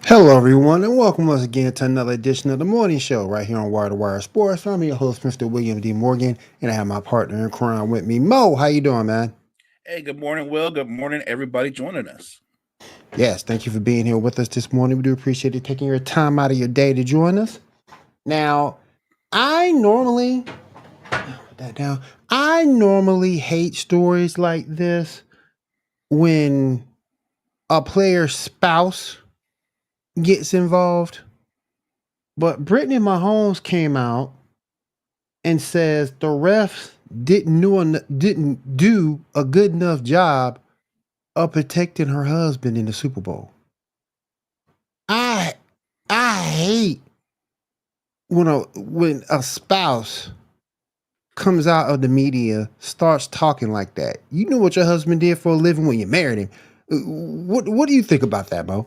Hello, everyone, and welcome once again to another edition of the Morning Show right here on Wire to Wire Sports. I'm your host, Mr. William D. Morgan, and I have my partner in crime with me, Mo. How you doing, man? Hey, good morning, Will. Good morning, everybody joining us. Yes, thank you for being here with us this morning. We do appreciate you taking your time out of your day to join us. Now, I normally put that down. I normally hate stories like this when a player's spouse gets involved, but Brittany Mahomes came out and says the refs didn't do a good enough job of protecting her husband in the Super Bowl. I I hate when a spouse comes out of the media starts talking like that. You knew what your husband did for a living when you married him. What do you think about that, Mo?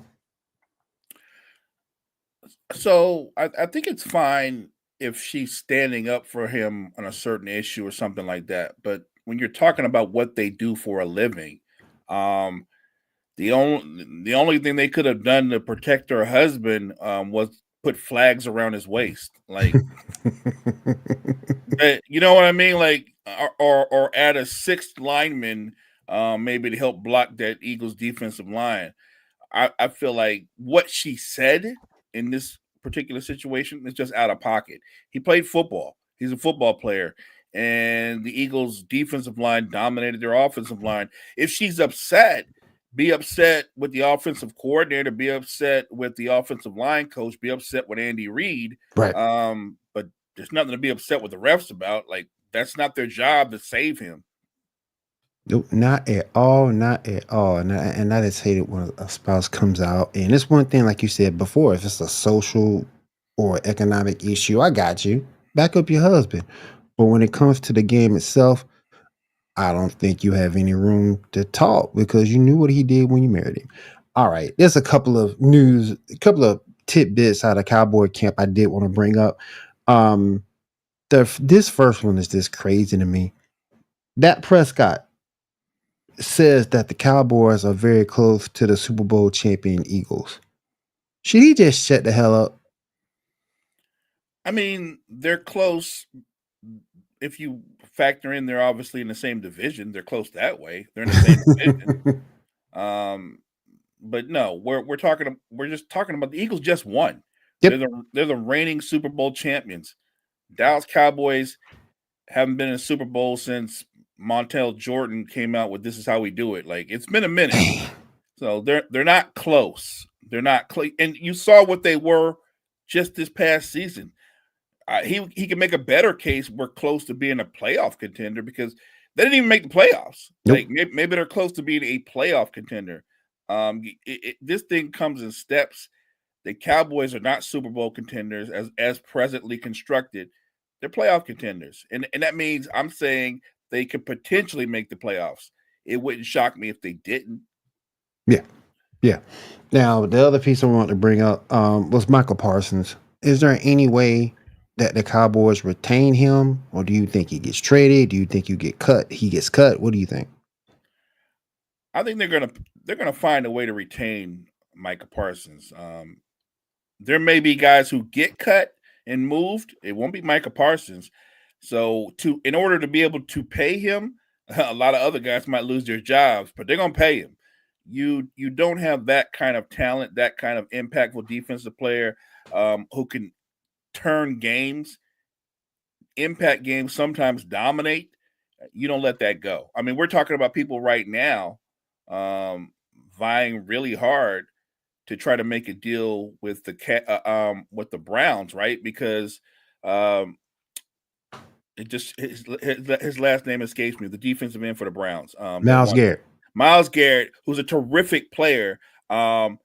So I think it's fine if she's standing up for him on a certain issue or something like that. But when you're talking about what they do for a living, um, the only thing they could have done to protect her husband was put flags around his waist, like you know what I mean, like or add a sixth lineman, maybe to help block that Eagles defensive line. I feel like what she said in this particular situation is just out of pocket. He played football. He's a football player. And the Eagles' defensive line dominated their offensive line. If she's upset, be upset with the offensive coordinator, be upset with the offensive line coach, be upset with Andy Reid. Right. But there's nothing to be upset with the refs about. Like, that's not their job to save him. Nope, not at all, not at all. And I just hate it when a spouse comes out. And it's one thing, like you said before, if it's a social or economic issue, I got you. Back up your husband. But when it comes to the game itself, I don't think you have any room to talk because you knew what he did when you married him. All right, there's a couple of tidbits out of Cowboy camp I did want to bring up. Um, this first one is just crazy to me. Dak Prescott says that the Cowboys are very close to the Super Bowl champion Eagles. Should he just shut the hell up? I mean, they're close. If you factor in, they're obviously in the same division. They're close that way. They're in the same division. Um, but no, we're just talking about the Eagles just won. They're Yep. the reigning Super Bowl champions. Dallas Cowboys haven't been in a Super Bowl since Montel Jordan came out with "This Is How We Do It." Like, it's been a minute, so they're not close. They're not close, and you saw what they were just this past season. He can make a better case. We're close to being a playoff contender because they didn't even make the playoffs. Nope. Like, maybe they're close to being a playoff contender. This thing comes in steps. The Cowboys are not Super Bowl contenders as presently constructed. They're playoff contenders, and that means I'm saying they could potentially make the playoffs. It wouldn't shock me if they didn't. Yeah. Yeah. Now the other piece I want to bring up was Michael Parsons. Is there any way that the Cowboys retain him, or do you think he gets traded? Do you think you get cut? He gets cut. What do you think? I think they're gonna find a way to retain Micah Parsons. There may be guys who get cut and moved. It won't be Micah Parsons. So in order to be able to pay him, a lot of other guys might lose their jobs, but they're gonna pay him. You don't have that kind of talent, that kind of impactful defensive player who can turn games, impact games, sometimes dominate. You don't let that go. I mean, we're talking about people right now um, vying really hard to try to make a deal with with the Browns, right? Because um, it just his last name escapes me. The defensive end for the Browns, that Miles one, Garrett. Miles Garrett, who's a terrific player, and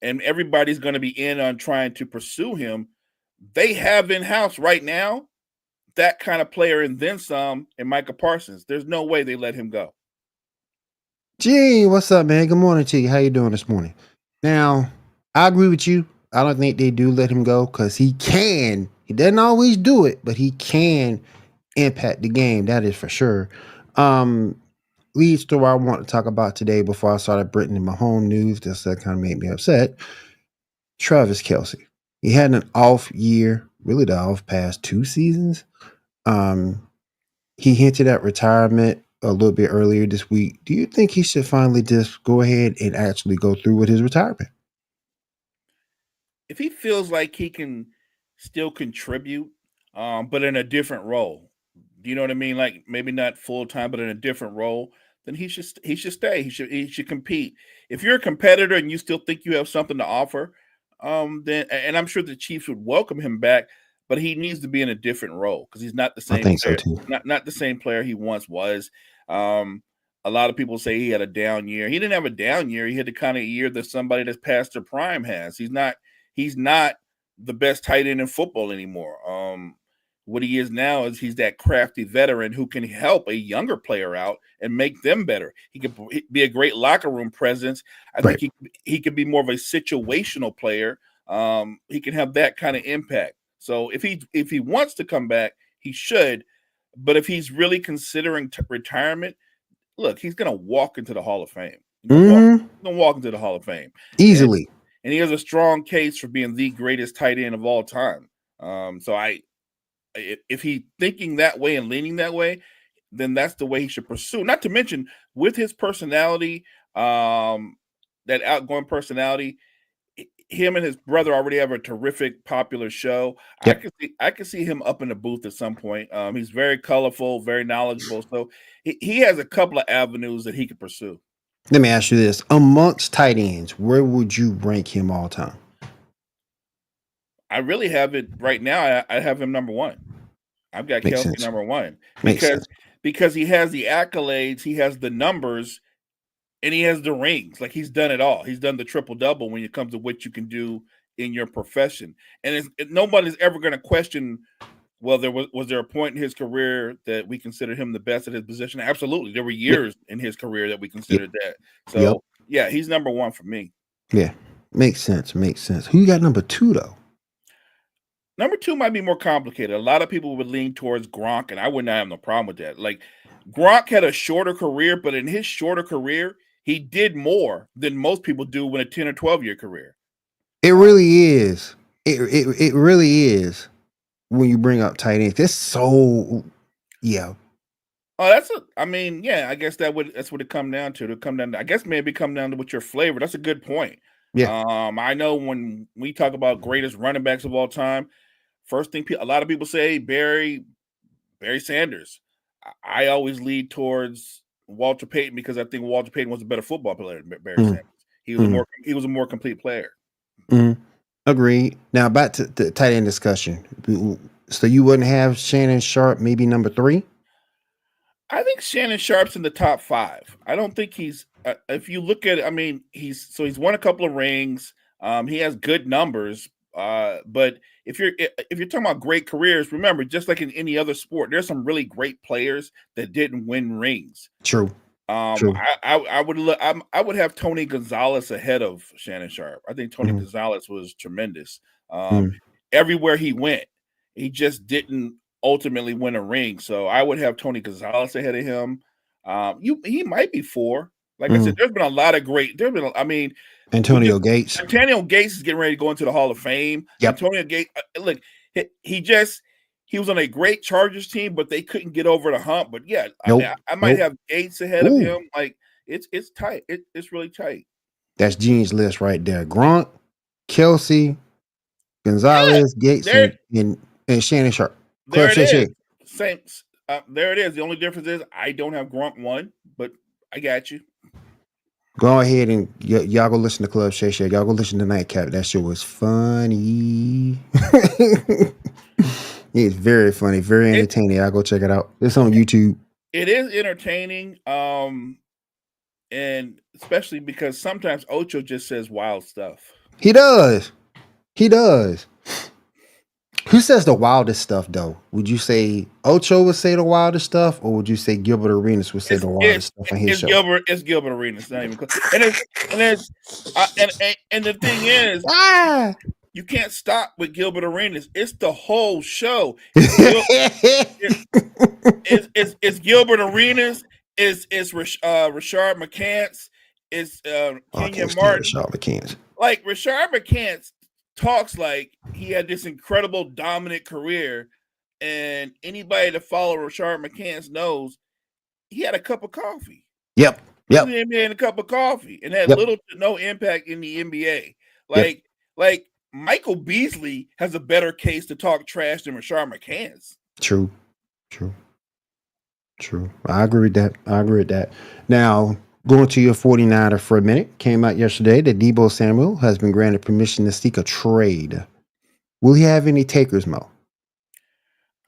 everybody's going to be in on trying to pursue him. They have in house right now that kind of player and then some in Micah Parsons. There's no way they let him go. Gee, what's up, man? Good morning to you. How you doing this morning? Now, I agree with you. I don't think they do let him go because he can. He doesn't always do it, but he can impact the game. That is for sure. Um, Lead story I want to talk about today before I started Britain in my home news. This that kind of made me upset. Travis Kelce. He had an off year, really the off past 2 seasons. Um, he hinted at retirement a little bit earlier this week. Do you think he should finally just go ahead and actually go through with his retirement? If he feels like he can still contribute, but in a different role, do you know what I mean? Like maybe not full time, but in a different role, then he should stay. He should compete. If you're a competitor and you still think you have something to offer, then and I'm sure the Chiefs would welcome him back, but he needs to be in a different role because he's not the I same think so player, too. not the same player he once was. Um, a lot of people say he had a down year. He didn't have a down year. He had the kind of year that somebody that's past their prime has. He's not the best tight end in football anymore. What he is now is he's that crafty veteran who can help a younger player out and make them better. He could be a great locker room presence. I think Right. he could be more of a situational player. He can have that kind of impact. So if he wants to come back, he should. But if he's really considering retirement, look, he's going to walk into the Hall of Fame. Mm-hmm. He's gonna walk into the Hall of Fame, and Easily. and he has a strong case for being the greatest tight end of all time. So if he thinking that way and leaning that way, then that's the way he should pursue. Not to mention with his personality, that outgoing personality, him and his brother already have a terrific popular show. Yep. I could see him up in the booth at some point. He's very colorful, very knowledgeable. So he has a couple of avenues that he could pursue. Let me ask you this. Amongst tight ends, where would you rank him all time? I really have it right now. I have him number one. I've got Makes Kelce sense. number one Makes because sense. because he has the accolades, he has the numbers, and he has the rings. Like he's done it all. He's done the triple double when it comes to what you can do in your profession. And nobody's ever going to question. Well, was there a point in his career that we considered him the best at his position? Absolutely. There were Yep. years in his career that we Yep. considered that. Yep. So yeah, he's number one for me. Yeah. Makes sense. Makes sense. Who you got number two though? Number two might be more complicated. A lot of people would lean towards Gronk, and I would not have no problem with that. Like Gronk had a shorter career, but in his shorter career, he did more than most people do in a 10 or 12-year career. It really is. It really is. When you bring up tight ends, that's so yeah. Oh, I mean, yeah, I guess that's what it come down to. To come down to, I guess maybe come down to what your flavor. That's a good point. Yeah. I know when we talk about greatest running backs of all time, first thing a lot of people say Barry Sanders. I always lead towards Walter Payton because I think Walter Payton was a better football player than Barry Mm, Sanders. mm, He was a more complete player. mm. Agreed. Now back to the tight end discussion. So you wouldn't have Shannon Sharp maybe number three? I think Shannon Sharp's in the top five. I don't think he's. If you look at it, I mean, he's won a couple of rings. He has good numbers. But if you're talking about great careers, remember, just like in any other sport, there's some really great players that didn't win rings. True. True. I would have Tony Gonzalez ahead of Shannon Sharp. I think Tony Mm, Gonzalez was tremendous. mm. Everywhere he went, he just didn't ultimately win a ring. So I would have Tony Gonzalez ahead of him. He might be four. Like I said, Mm. there's been a lot of great. There's been, I mean, we Antonio just Gates. Antonio Gates is getting ready to go into the Hall of Fame. Yep. Antonio Gates, look, he was on a great Chargers team, but they couldn't get over the hump. But yeah, Nope. I might Nope. have Gates ahead of Ooh. him. Like it's tight. It's really tight. That's Gene's list right there. Gronk, Kelsey, Yeah, Gonzalez, Gates, there and Shannon Sharp. there Club it Shay is. Shay. Same. There it is. The only difference is I don't have Grunt one, but I got you. Go ahead and y'all go listen to Club Shay Shay. Y'all go listen to Nightcap. That shit was funny. It's very funny, very It entertaining. I'll go check it out. It's on YouTube. it is entertaining. And especially because sometimes Ocho just says wild stuff. He does. He does. Who says the wildest stuff though? Would you say Ocho would say the wildest stuff, or would you say Gilbert Arenas would say the wildest stuff on his show? It's Gilbert Arenas. Not even close. And the thing is, Ah! you can't stop with Gilbert Arenas. It's the whole show. It's Gilbert Arenas. It's Rashard McCants. It's I Kenya can't stand Martin. Rashad McCants. Like Rashard McCants talks like he had this incredible dominant career, and anybody that followed Rashard McCants knows he had a cup of coffee. Yep. He was Yep. in the NBA in a cup of coffee and had Yep. little to no impact in the NBA. Yep. Like Michael Beasley has a better case to talk trash than Rashard McCants. True. I agree with that. Now, going to your 49er for a minute, came out yesterday that Deebo Samuel has been granted permission to seek a trade. Will he have any takers, Mo?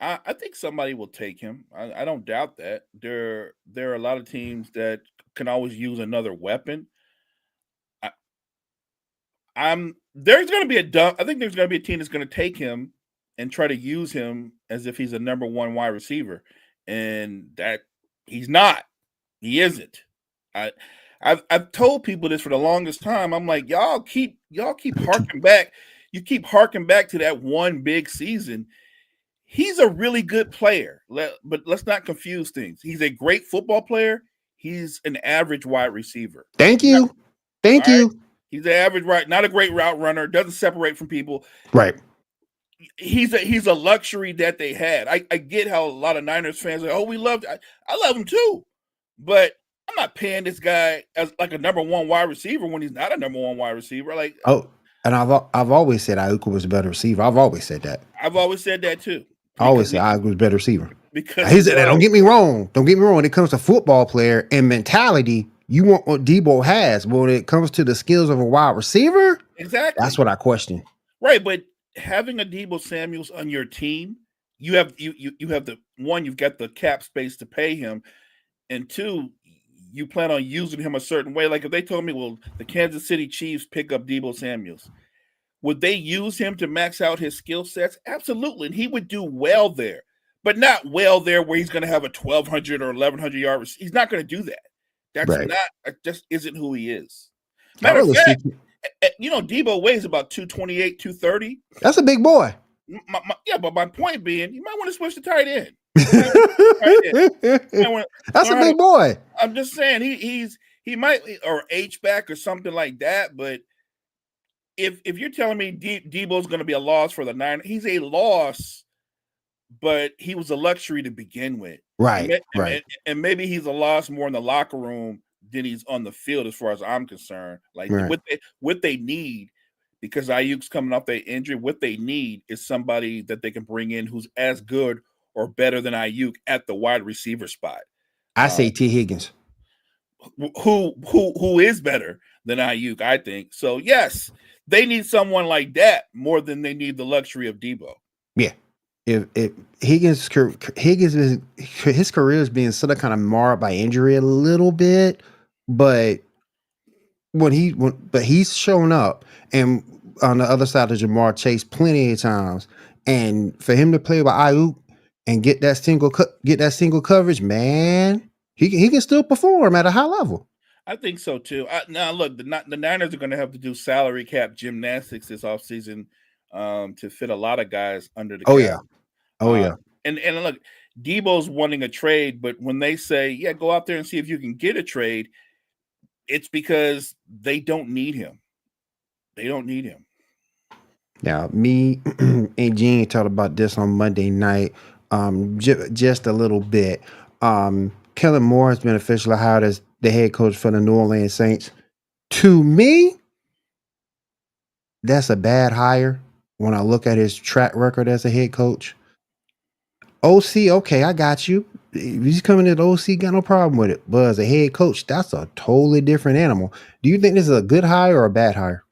I think somebody will take him. I don't doubt that. There are a lot of teams that can always use another weapon. There's going to be I think there's going to be a team that's going to take him and try to use him as if he's a number one wide receiver, and that he's not. He isn't. I've told people this for the longest time. I'm like, y'all keep harking back. You keep harking back to that one big season. He's a really good player, but let's not confuse things. He's a great football player. He's an average wide receiver. Thank you. He's an average not a great route runner. Doesn't separate from people. Right. He's a luxury that they had. I get how a lot of Niners fans are. Oh, we loved. I love him too, but I'm not paying this guy as like a number one wide receiver when he's not a number one wide receiver. Like, and I've always said Ayuka was a better receiver. I've always said that. I've always said that too. I always said Ayuka was a better receiver. Because he said that. Don't get me wrong. When it comes to football player and mentality, you want what Deebo has. But when it comes to the skills of a wide receiver, exactly, that's what I question. Right, but having a Deebo Samuels on your team, you have the one, you've got the cap space to pay him, and two, you plan on using him a certain way. Like if they told me, well, the Kansas City Chiefs pick up Deebo Samuels, would they use him to max out his skill sets? Absolutely, and he would do well there, but not well there where he's going to have a 1,200 or 1,100 yard. He's not going to do that. That's right. just isn't who he is. Matter of fact, Deebo weighs about 228, 230. That's a big boy. But my point being, you might want to switch to tight end. That's a big boy. I'm just saying he might, or H-back or something like that. But if you're telling me Deebo's going to be a loss for the Niners, he's a loss, but he was a luxury to begin with. Right. And maybe he's a loss more in the locker room than he's on the field, as far as I'm concerned. Like what they need, because Ayuk's coming off their injury, what they need is somebody that they can bring in who's as good or better than Ayuk at the wide receiver spot. I say T. Higgins, who is better than Ayuk, I think. So yes, they need someone like that more than they need the luxury of Deebo. Yeah. If Higgins' his career is being sort of kind of marred by injury a little bit, but he's shown up and on the other side of Jamar Chase plenty of times, and for him to play with Ayuk and get that single coverage, man, he can still perform at a high level. I think so too. Now look, the Niners are going to have to do salary cap gymnastics this offseason to fit a lot of guys under the cap. Yeah. And look, Deebo's wanting a trade, but when they say, yeah, go out there and see if you can get a trade, it's because they don't need him. They don't need him. Now, me and Gene talked about this on Monday night, just a little bit. Kellen Moore has been officially hired as the head coach for the New Orleans Saints. To me, that's a bad hire when I look at his track record as a head coach. OC, okay, I got you. If he's coming to the OC, got no problem with it. But as a head coach, that's a totally different animal. Do you think this is a good hire or a bad hire?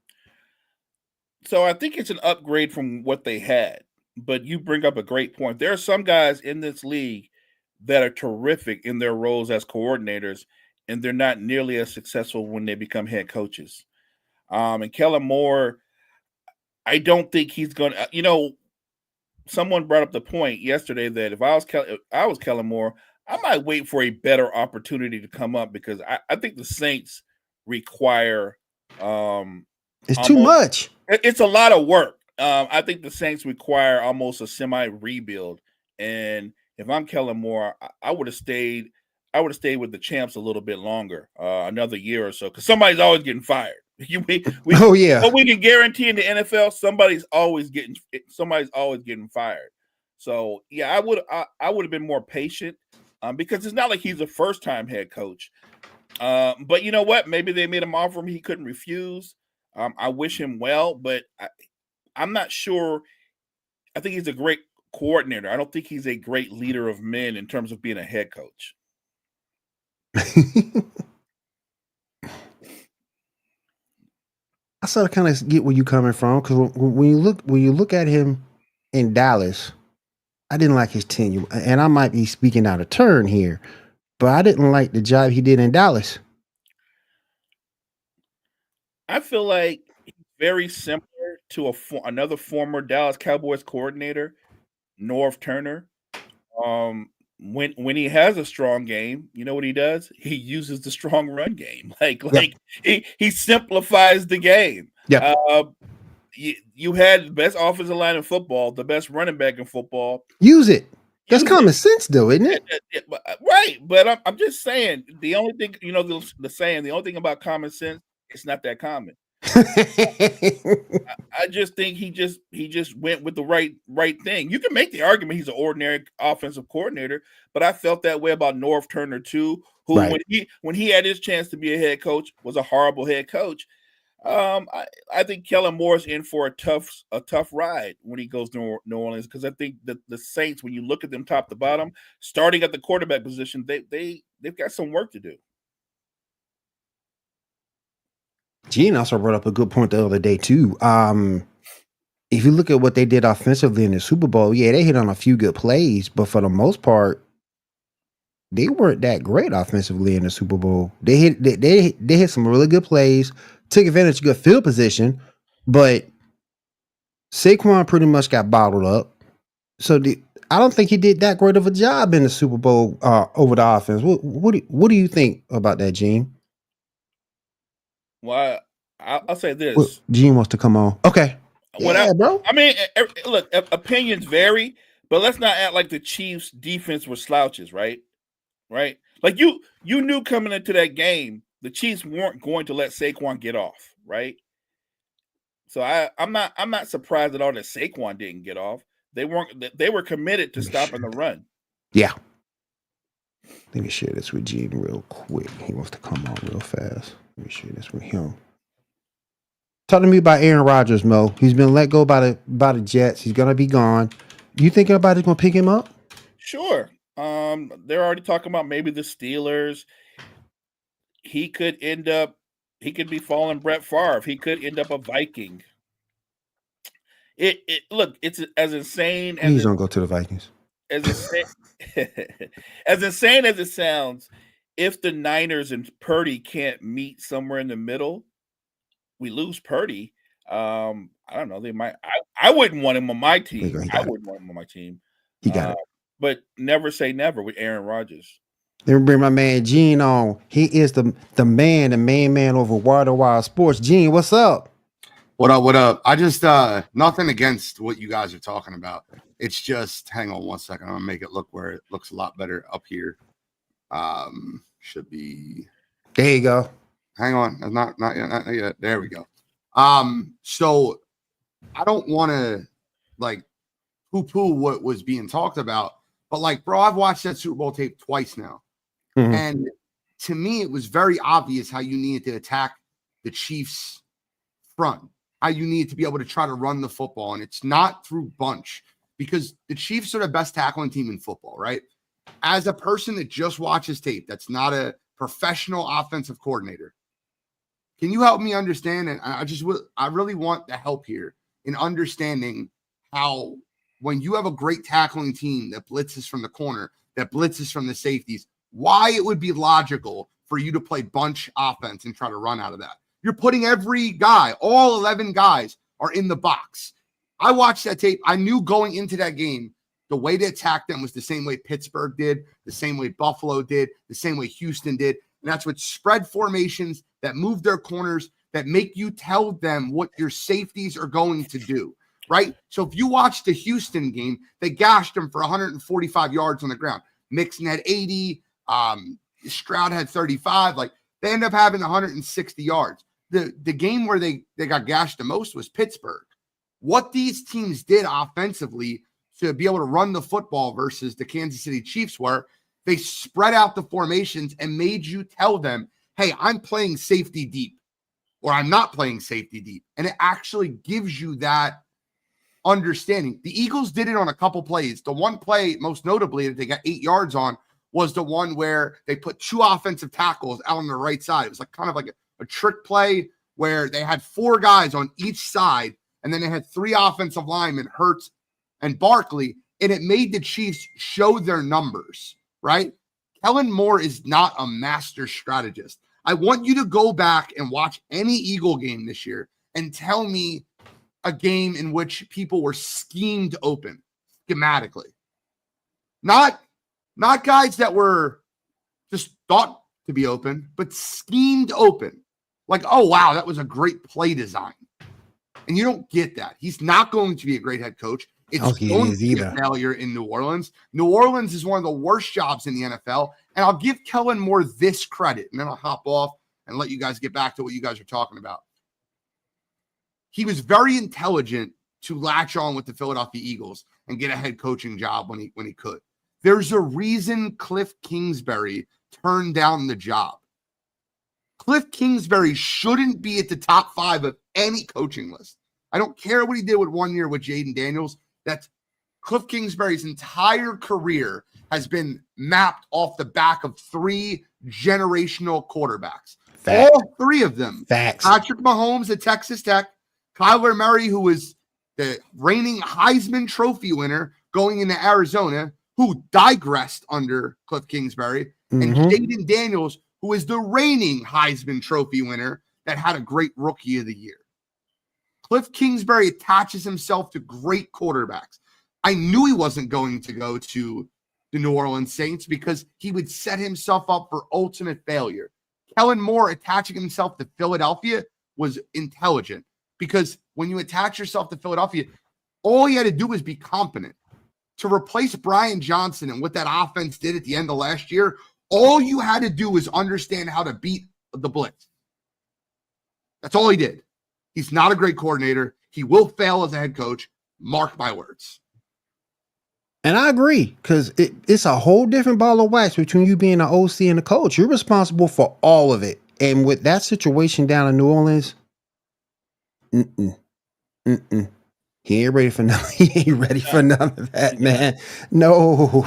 So I think it's an upgrade from what they had. But you bring up a great point. There are some guys in this league that are terrific in their roles as coordinators, and they're not nearly as successful when they become head coaches. And Kellen Moore, I don't think he's going to, someone brought up the point yesterday that if I was Kellen Moore, I might wait for a better opportunity to come up, because I think the Saints require it's too much. It's a lot of work. I think the Saints require almost a semi rebuild. And if I'm Kellen Moore, I would have stayed with the champs a little bit longer, another year or so, because somebody's always getting fired. Oh yeah. What we can guarantee in the NFL, somebody's always getting fired. So yeah, I would have been more patient because it's not like he's a first time head coach. But you know what? Maybe they made him offer him he couldn't refuse. I wish him well, but I'm not sure. I think he's a great coordinator. I don't think he's a great leader of men in terms of being a head coach. I sort of kind of get where you're coming from because when you look at him in Dallas, I didn't like his tenure, and I might be speaking out of turn here, but I didn't like the job he did in Dallas. I feel like he's very similar to another former Dallas Cowboys coordinator, Norv Turner. When he has a strong game, you know what he does? He uses the strong run game. Yep. He simplifies the game. Yep. You had the best offensive line in football, the best running back in football. Use it. That's common sense, though, isn't it? Right, but I'm just saying the only thing the saying the only thing about common sense, it's not that common. I just think he just went with the right thing. You can make the argument he's an ordinary offensive coordinator, but I felt that way about Norv Turner too, who Right. when he had his chance to be a head coach was a horrible head coach. I think Kellen Moore's in for a tough ride when he goes to New Orleans because I think that the Saints, when you look at them top to bottom, starting at the quarterback position, they've got some work to do. Gene also brought up a good point the other day too. If you look at what they did offensively in the Super Bowl, yeah, they hit on a few good plays, but for the most part, they weren't that great offensively in the Super Bowl. They hit some really good plays, took advantage of good field position, but Saquon pretty much got bottled up. So I don't think he did that great of a job in the Super Bowl over the offense. What do you think about that, Gene? Well, I'll say this. Gene wants to come on. Okay. Bro. I mean, look, opinions vary, but let's not act like the Chiefs' defense were slouches, right? Right? Like you knew coming into that game, the Chiefs weren't going to let Saquon get off, right? So I'm not surprised at all that Saquon didn't get off. They were committed to stopping the run. Yeah. Let me share this with Gene real quick. He wants to come on real fast. Let me share this with him. Talk to me about Aaron Rodgers, Mo. He's been let go by the Jets. He's gonna be gone. You think anybody's gonna pick him up? Sure. They're already talking about maybe the Steelers. He could be following Brett Favre. He could end up a Viking. Look, it's as insane as Please don't go to the Vikings. As insane as it sounds, if the Niners and Purdy can't meet somewhere in the middle, we lose Purdy. I don't know. They might. I wouldn't want him on my team. I wouldn't want him on my team. He got it. But never say never with Aaron Rodgers. Let me bring my man Gene on. He is the main man over Wild Sports. Gene, what's up? What up? What up? I just nothing against what you guys are talking about. It's just hang on one second. I'm gonna make it look where it looks a lot better up here. Should be there. You go. Hang on. Not yet. There we go. So I don't want to like poo-poo what was being talked about, but like, bro, I've watched that Super Bowl tape twice now. Mm-hmm. And to me, it was very obvious how you needed to attack the Chiefs front, how you needed to be able to try to run the football. And it's not through bunch because the Chiefs are the best tackling team in football, right? As a person that just watches tape, that's not a professional offensive coordinator, can you help me understand? And I really want the help here in understanding how when you have a great tackling team that blitzes from the corner, that blitzes from the safeties, why it would be logical for you to play bunch offense and try to run out of that. You're putting every guy, all 11 guys are in the box. I watched that tape. I knew going into that game, the way to attack them was the same way Pittsburgh did, the same way Buffalo did, the same way Houston did. And that's what spread formations that move their corners, that make you tell them what your safeties are going to do, right? So if you watch the Houston game, they gashed them for 145 yards on the ground. Mixon had 80. Stroud had 35. Like, they end up having 160 yards. the game where they got gashed the most was Pittsburgh. What these teams did offensively to be able to run the football versus the Kansas City Chiefs were they spread out the formations and made you tell them, hey, I'm playing safety deep or I'm not playing safety deep. And it actually gives you that understanding. The Eagles did it on a couple plays. The one play, most notably, that they got 8 yards on was the one where they put 2 offensive tackles out on the right side. It was like kind of like a trick play where they had 4 guys on each side, and then they had 3 offensive linemen, Hurts and Barkley, and it made the Chiefs show their numbers, right? Kellen Moore is not a master strategist. I want you to go back and watch any Eagle game this year and tell me a game in which people were schemed open schematically. Not guys that were just thought to be open, but schemed open. Like, oh, wow, that was a great play design. And you don't get that. He's not going to be a great head coach. It's going to be a failure in New Orleans. New Orleans is one of the worst jobs in the NFL. And I'll give Kellen Moore this credit, and then I'll hop off and let you guys get back to what you guys are talking about. He was very intelligent to latch on with the Philadelphia Eagles and get a head coaching job when he could. There's a reason Cliff Kingsbury turned down the job. Cliff Kingsbury shouldn't be at the top 5 of any coaching list. I don't care what he did with 1 year with Jaden Daniels. That's Cliff Kingsbury's entire career has been mapped off the back of 3 generational quarterbacks. Facts. All 3 of them. Facts. Patrick Mahomes at Texas Tech, Kyler Murray, who was the reigning Heisman Trophy winner going into Arizona, who digressed under Cliff Kingsbury, and Jaden Daniels, who is the reigning Heisman Trophy winner that had a great Rookie of the Year. Cliff Kingsbury attaches himself to great quarterbacks. I knew he wasn't going to go to the New Orleans Saints because he would set himself up for ultimate failure. Kellen Moore attaching himself to Philadelphia was intelligent because when you attach yourself to Philadelphia, all he had to do was be competent. To replace Brian Johnson and what that offense did at the end of last year, all you had to do was understand how to beat the blitz. That's all he did. He's not a great coordinator. He will fail as a head coach. Mark my words. And I agree, because it's a whole different ball of wax between you being an OC and a coach. You're responsible for all of it. And with that situation down in New Orleans, he ain't ready for none. He ain't ready for none of that, man. No.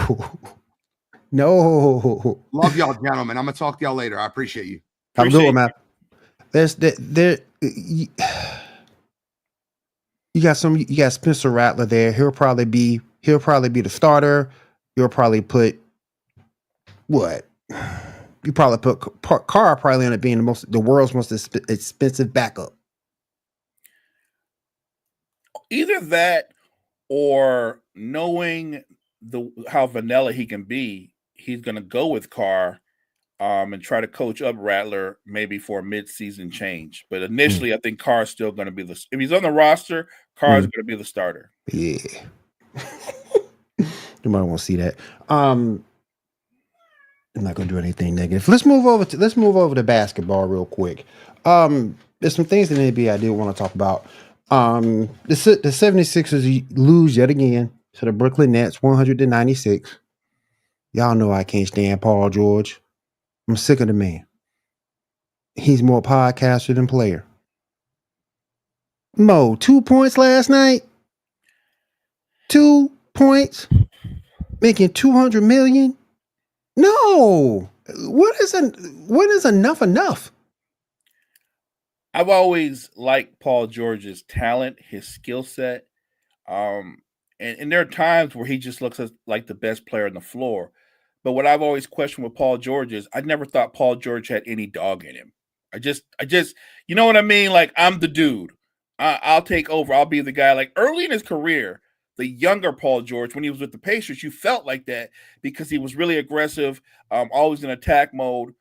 Love y'all, gentlemen. I'm gonna talk to y'all later. I appreciate you. Have a good one, man. You got Spencer Rattler there. He'll probably be the starter. You'll probably put what? You probably put Carr probably end up being the world's most expensive backup. Either that or knowing how vanilla he can be, he's going to go with Carr and try to coach up Rattler maybe for a mid-season change. But initially, I think Carr's still going to be if he's on the roster, Carr's going to be the starter. Yeah. You might want to see that. I'm not going to do anything negative. Let's move over to basketball real quick. There's some things in the NBA I did want to talk about. The 76ers lose yet again to the Brooklyn Nets, 100-96. Y'all know I can't stand Paul George. I'm sick of the man. He's more podcaster than player. Mo, 2 points last night. 2 points, making $200 million. No, what is enough? I've always liked Paul George's talent, his skill set. And there are times where he just looks like the best player on the floor. But what I've always questioned with Paul George is I never thought Paul George had any dog in him. I just, you know what I mean? Like, I'm the dude. I'll take over. I'll be the guy. Like, early in his career, the younger Paul George, when he was with the Pacers, you felt like that because he was really aggressive, always in attack mode.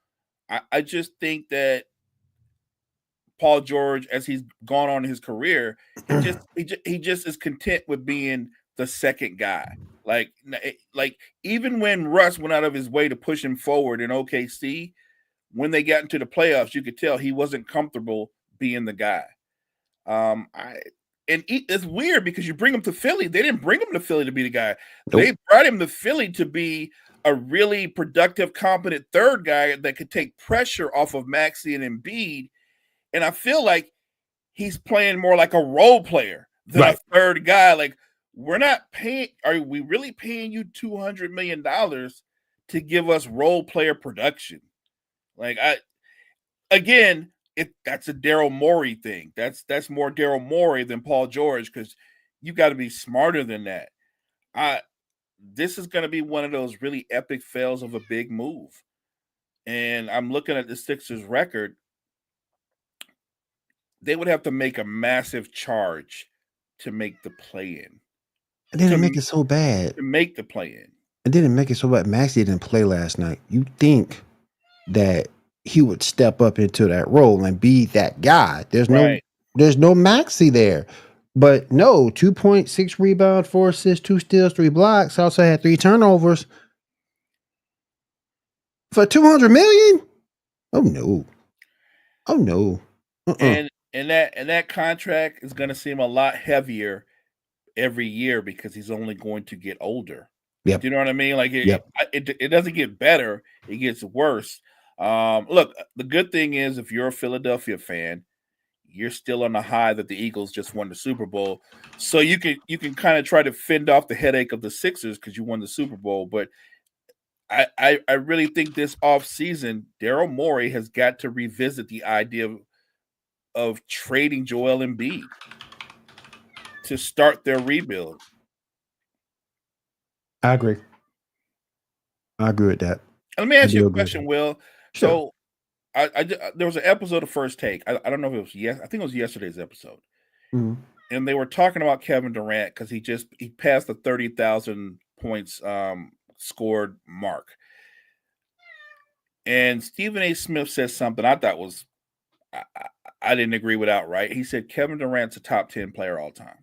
I just think that Paul George, as he's gone on in his career, he just is content with being the second guy. Like even when Russ went out of his way to push him forward in OKC, when they got into the playoffs, you could tell he wasn't comfortable being the guy. It's weird because you bring him to Philly. They didn't bring him to Philly to be the guy. Nope. They brought him to Philly to be a really productive, competent third guy that could take pressure off of Maxey and Embiid. And I feel like he's playing more like a role player than a third guy. Like, we're not paying. Are we really paying you $200 million to give us role player production? Like, that's a Daryl Morey thing. That's more Daryl Morey than Paul George, because you got to be smarter than that. This is going to be one of those really epic fails of a big move. And I'm looking at the Sixers record. They would have to make a massive charge to make the play-in. It didn't make it so bad. To make the play-in. It didn't make it so bad. Maxey didn't play last night. You think that he would step up into that role and be that guy. There's no Maxey there. But no, 2.6 rebound, 4 assists, 2 steals, 3 blocks. Also had 3 turnovers. For $200 million? Oh no. Oh no. And that contract is going to seem a lot heavier every year because he's only going to get older. Yep. Do you know what I mean? Like it doesn't get better; it gets worse. Look, the good thing is, if you're a Philadelphia fan, you're still on the high that the Eagles just won the Super Bowl, so you can kind of try to fend off the headache of the Sixers because you won the Super Bowl. But I really think this offseason, Daryl Morey has got to revisit the idea of trading Joel Embiid to start their rebuild. I agree. I agree with that. Let me ask you a question, Will. Sure. So there was an episode of First Take. I don't know if it was I think it was yesterday's episode. Mm-hmm. And they were talking about Kevin Durant because he passed the 30,000 points scored mark. And Stephen A. Smith says something I thought was I didn't agree with outright. He said Kevin Durant's a top 10 player all time.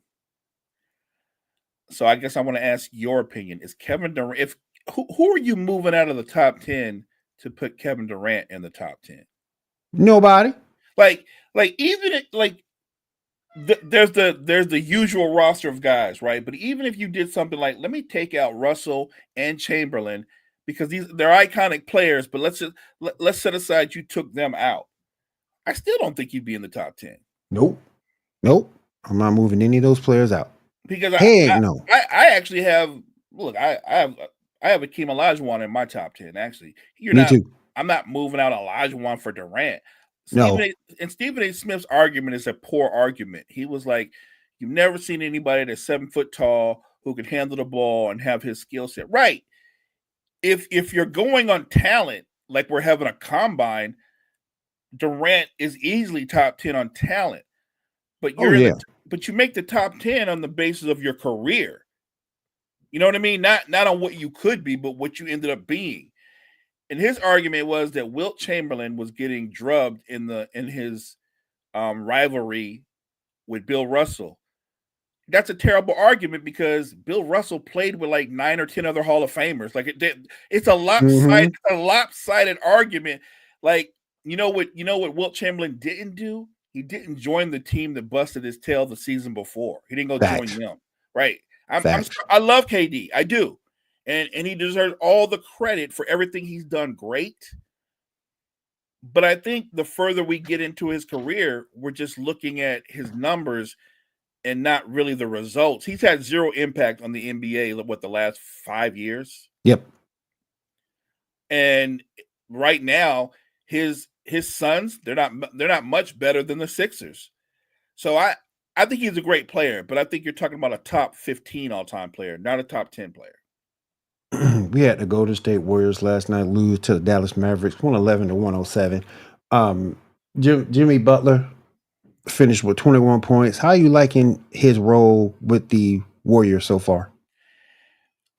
So I guess I want to ask your opinion. Is Kevin Durant, who are you moving out of the top 10 to put Kevin Durant in the top 10? Nobody. There's the usual roster of guys, right? But even if you did something like, let me take out Russell and Chamberlain because they're iconic players, but let's set aside you took them out. I still don't think you'd be in the top 10. Nope. I'm not moving any of those players out. Because I actually have I have Akeem Olajuwon in my top 10. Actually, Me too. I'm not moving out Olajuwon for Durant. No. Stephen A. Smith's argument is a poor argument. He was like, "You've never seen anybody that's 7 foot tall who can handle the ball and have his skill set." Right. If you're going on talent, like we're having a combine, Durant is easily top 10 on talent. But but you make the top 10 on the basis of your career. You know what I mean? Not on what you could be, but what you ended up being. And his argument was that Wilt Chamberlain was getting drubbed in his rivalry with Bill Russell. That's a terrible argument because Bill Russell played with like 9 or 10 other Hall of Famers. Like it's a lopsided argument. Like you know what Wilt Chamberlain didn't do? He didn't join the team that busted his tail the season before. He didn't go join them. Right. I love KD. I do. And he deserves all the credit for everything he's done great. But I think the further we get into his career, we're just looking at his numbers and not really the results. He's had zero impact on the NBA, the last 5 years? Yep. And right now, his sons, they're not much better than the Sixers. So I think he's a great player, but I think you're talking about a top 15 all-time player, not a top 10 player. We had the Golden State Warriors last night lose to the Dallas Mavericks, 111-107. Jimmy Butler finished with 21 points. How are you liking his role with the Warriors so far?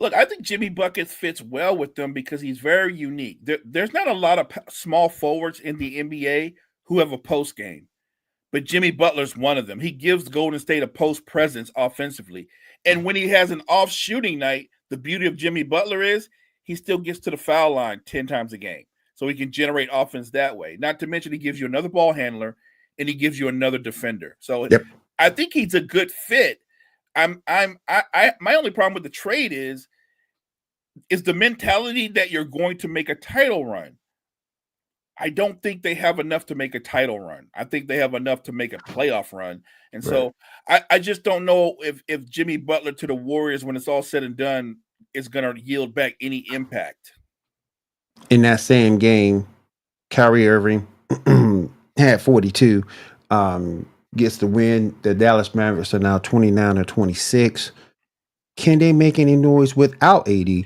Look, I think Jimmy Buckets fits well with them because he's very unique. There's not a lot of small forwards in the NBA who have a post game, but Jimmy Butler's one of them. He gives Golden State a post presence offensively. And when he has an off shooting night, the beauty of Jimmy Butler is he still gets to the foul line 10 times a game. So he can generate offense that way. Not to mention he gives you another ball handler and he gives you another defender. So Yep. I think he's a good fit. My only problem with the trade is the mentality that you're going to make a title run. I don't think they have enough to make a title run. I think they have enough to make a playoff run. And so I just don't know if Jimmy Butler to the Warriors, when it's all said and done, is going to yield back any impact. In that same game, Kyrie Irving had 42, gets the win. The Dallas Mavericks are now 29 or 26. Can they make any noise without AD?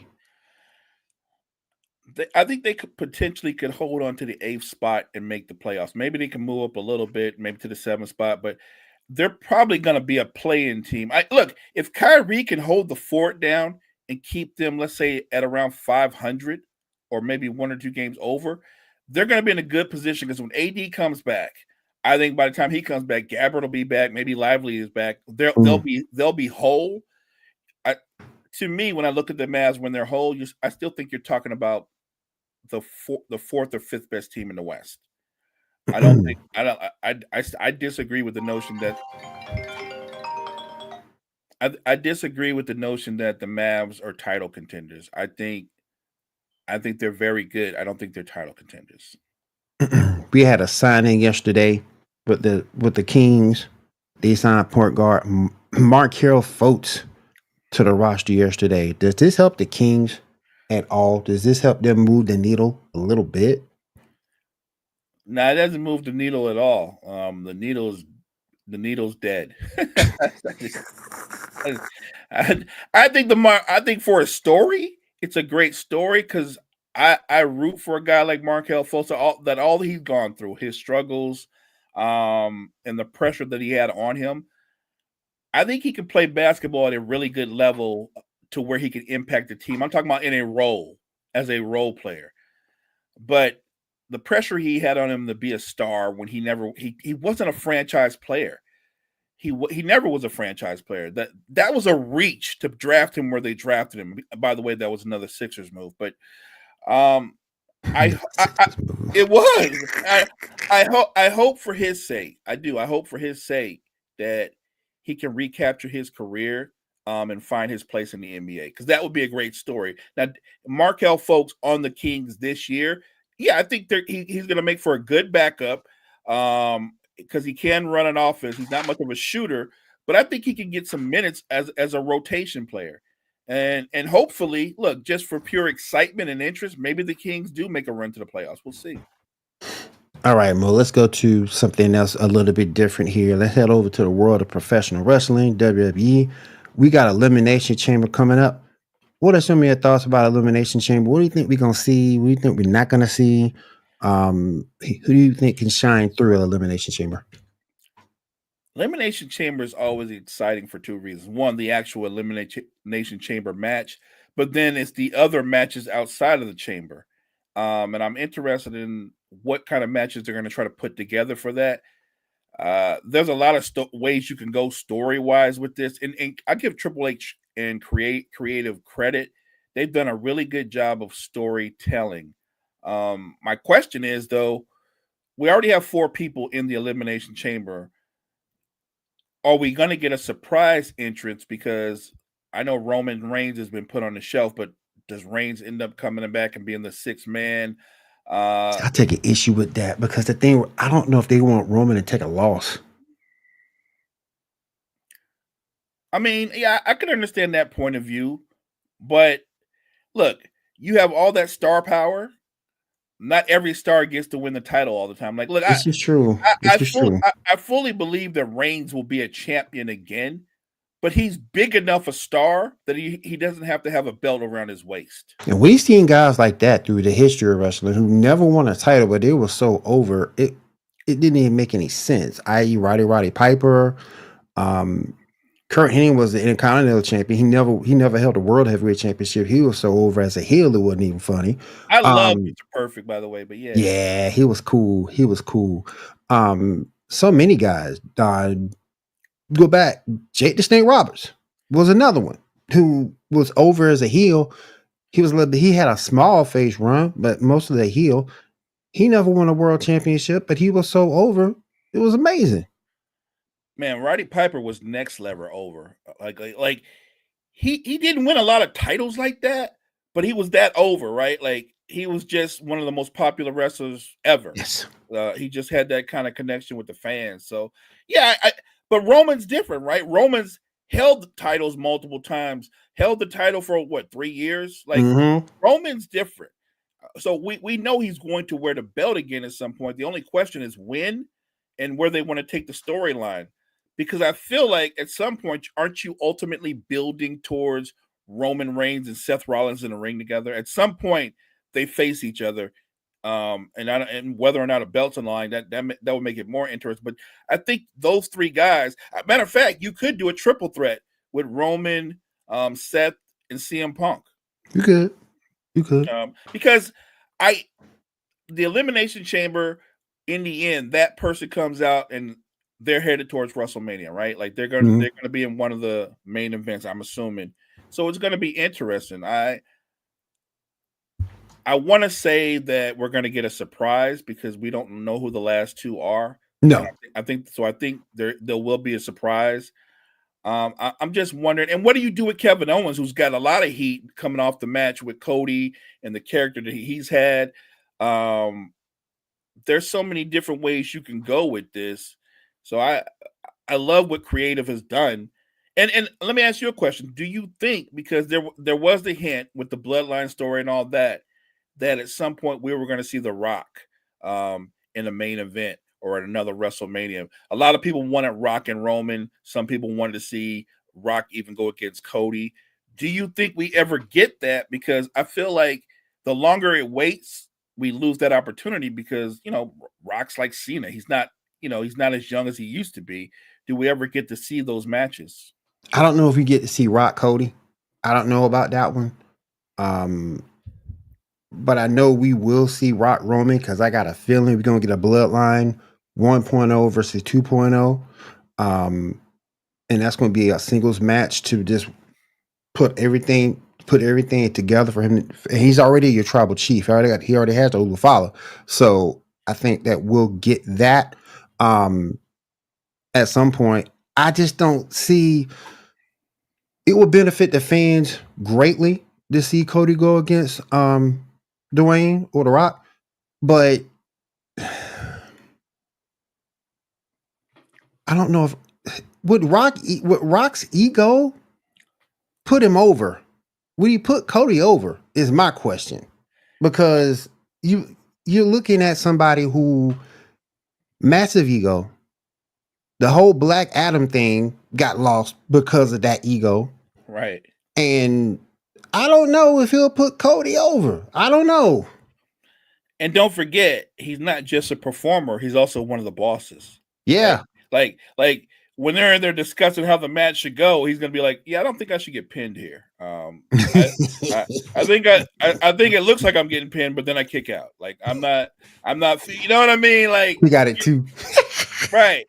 I think they could potentially hold on to the 8th spot and make the playoffs. Maybe they can move up a little bit, maybe to the 7th spot, but they're probably going to be a play-in team. Look, if Kyrie can hold the fort down and keep them, let's say, at around 500 or maybe 1 or 2 games over, they're going to be in a good position because when AD comes back, I think by the time he comes back, Gabbert will be back, maybe Lively is back. They'll be whole. To me, when I look at the Mavs when they're whole, I still think you're talking about the 4th or 5th best team in the West. I disagree with the notion that I disagree with the notion that the Mavs are title contenders. I think they're very good. I don't think they're title contenders. We had a signing yesterday with the Kings. They signed point guard Markelle Fultz to the roster yesterday. Does this help the Kings at all? Does this help them move the needle a little bit? No, it doesn't move the needle at all. The needle's dead. I think for a story, it's a great story because I root for a guy like Markelle Fultz, all he's gone through, his struggles, and the pressure that he had on him. I think he can play basketball at a really good level to where he can impact the team. I'm talking about in a role, as a role player. But the pressure he had on him to be a star when he wasn't a franchise player. He never was a franchise player. That was a reach to draft him where they drafted him. By the way, that was another Sixers move. But it was. I hope for his sake. I do. I hope for his sake that he can recapture his career and find his place in the NBA, because that would be a great story. Now, Markelle Fultz on the Kings this year, yeah, I think he's going to make for a good backup because he can run an offense. He's not much of a shooter, but I think he can get some minutes as a rotation player. And hopefully, look, just for pure excitement and interest, maybe the Kings do make a run to the playoffs. We'll see. All right, Mo, let's go to something else a little bit different here. Let's head over to the world of professional wrestling, WWE. We got Elimination Chamber coming up. What are some of your thoughts about Elimination Chamber? What do you think we're going to see? What do you think we're not going to see? Who do you think can shine through Elimination Chamber? Elimination Chamber is always exciting for 2 reasons. One, the actual Elimination Chamber match, but then it's the other matches outside of the chamber. And I'm interested in what kind of matches they're going to try to put together for that. There's a lot of ways you can go story-wise with this. And I give Triple H and creative credit. They've done a really good job of storytelling. My question is, though, we already have 4 people in the Elimination Chamber. Are we going to get a surprise entrance? Because I know Roman Reigns has been put on the shelf, but does Reigns end up coming back and being the 6th man? I take an issue with that because the thing, I don't know if they want Roman to take a loss. I mean, yeah, I can understand that point of view, but look, you have all that star power. Not every star gets to win the title all the time. Like, look, this is true. I fully believe that Reigns will be a champion again, but he's big enough a star that he doesn't have to have a belt around his waist. And we've seen guys like that through the history of wrestling who never won a title, but they were so over it didn't even make any sense. I.e., Roddy Piper, Kurt Hennig was the Intercontinental Champion. He never held a World Heavyweight Championship. He was so over as a heel it wasn't even funny. I love Mr. Perfect, by the way, but yeah. Yeah, he was cool. So many guys. Go back. Jake the Snake Roberts was another one who was over as a heel. He had a small face run, but most of the heel. He never won a world championship, but he was so over It was amazing. Man, Roddy Piper was next level over. Like he didn't win a lot of titles like that, but he was that over, right? Like he was just one of the most popular wrestlers ever. Yes. He just had that kind of connection with the fans. So yeah, but Roman's different, right? Roman's held the titles multiple times, held the title for what, 3 years? Like Roman's different. So we know he's going to wear the belt again at some point. The only question is when and where they want to take the storyline. Because I feel like at some point, aren't you ultimately building towards Roman Reigns and Seth Rollins in the ring together? At some point, they face each other, and whether or not a belt's on the line, that would make it more interesting. But I think those three guys. Matter of fact, you could do a triple threat with Roman, Seth, and CM Punk. You could. Because the Elimination Chamber, in the end, that person comes out and they're headed towards WrestleMania, right? Like they're gonna be in one of the main events, I'm assuming. So it's gonna be interesting. I want to say that we're gonna get a surprise because we don't know who the last two are. No, I think so. I think there will be a surprise. I'm just wondering, and what do you do with Kevin Owens, who's got a lot of heat coming off the match with Cody and the character that he's had? There's so many different ways you can go with this. So I love what creative has done. And let me ask you a question. Do you think, because there was the hint with the bloodline story and all that at some point we were going to see The Rock in the main event or at another WrestleMania? A lot of people wanted Rock and Roman. Some people wanted to see Rock even go against Cody. Do you think we ever get that? Because I feel like the longer it waits, we lose that opportunity because, Rock's like Cena. He's not as young as he used to be. Do we ever get to see those matches? I don't know if we get to see Rock Cody. I don't know about that one. But I know we will see Rock Roman because I got a feeling we're going to get a bloodline 1.0 versus 2.0. And that's going to be a singles match to just put everything together for him. And he's already your tribal chief. He already has the follow. So I think that we'll get that at some point. I just don't see it will benefit the fans greatly to see Cody go against Dwayne or The Rock, but I don't know if would Rock's ego put him over. Would he put Cody over? Is my question, because you're looking at somebody who massive ego. The whole Black Adam thing got lost because of that ego, right? And I don't know if he'll put Cody over. I don't know. And don't forget, he's not just a performer; he's also one of the bosses. Yeah, right? Like when they're in there discussing how the match should go, he's gonna be like, "Yeah, I don't think I should get pinned here. I think it looks like I'm getting pinned, but then I kick out. Like I'm not. You know what I mean? Like we got it too, right?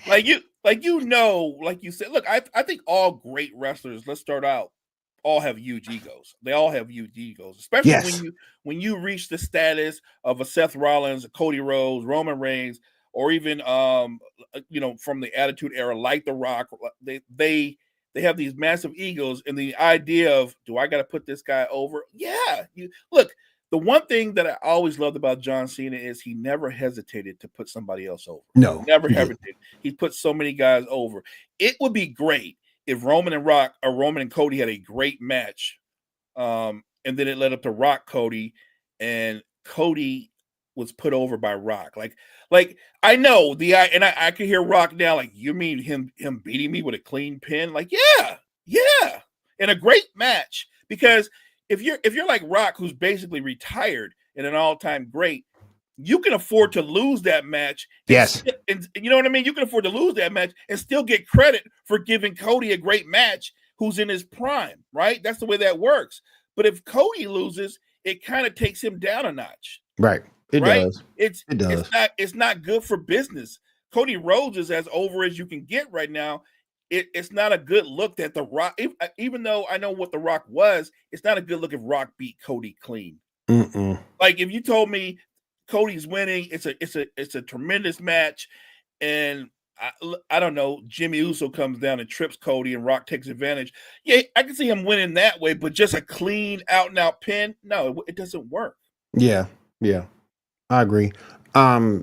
Like you said. Look, I think all great wrestlers. Let's start out. All have huge egos. They all have huge egos, especially when you reach the status of a Seth Rollins, a Cody Rhodes, Roman Reigns, or even from the Attitude Era, like The Rock. They have these massive egos, and the idea of, do I got to put this guy over? Yeah, look. The one thing that I always loved about John Cena is he never hesitated to put somebody else over. No, never hesitated. He put so many guys over. It would be great if Roman and Cody had a great match, and then it led up to Rock Cody, and Cody was put over by Rock. Like I know I can hear Rock now. Like, you mean him beating me with a clean pin? Like, yeah, in a great match. Because if you're like Rock, who's basically retired and an all-time great, you can afford to lose that match. Yes. And you know what I mean? You can afford to lose that match and still get credit for giving Cody a great match who's in his prime, right? That's the way that works. But if Cody loses, it kind of takes him down a notch. Right. It does. It does. It's not good for business. Cody Rhodes is as over as you can get right now. It's not a good look that The Rock, even though I know what The Rock was, it's not a good look if Rock beat Cody clean. Mm-mm. Like if you told me Cody's winning, it's a tremendous match, and I don't know, Jimmy Uso comes down and trips Cody and Rock takes advantage. Yeah, I can see him winning that way, but just a clean out and out pin, no, it doesn't work. Yeah, I agree. Thoughts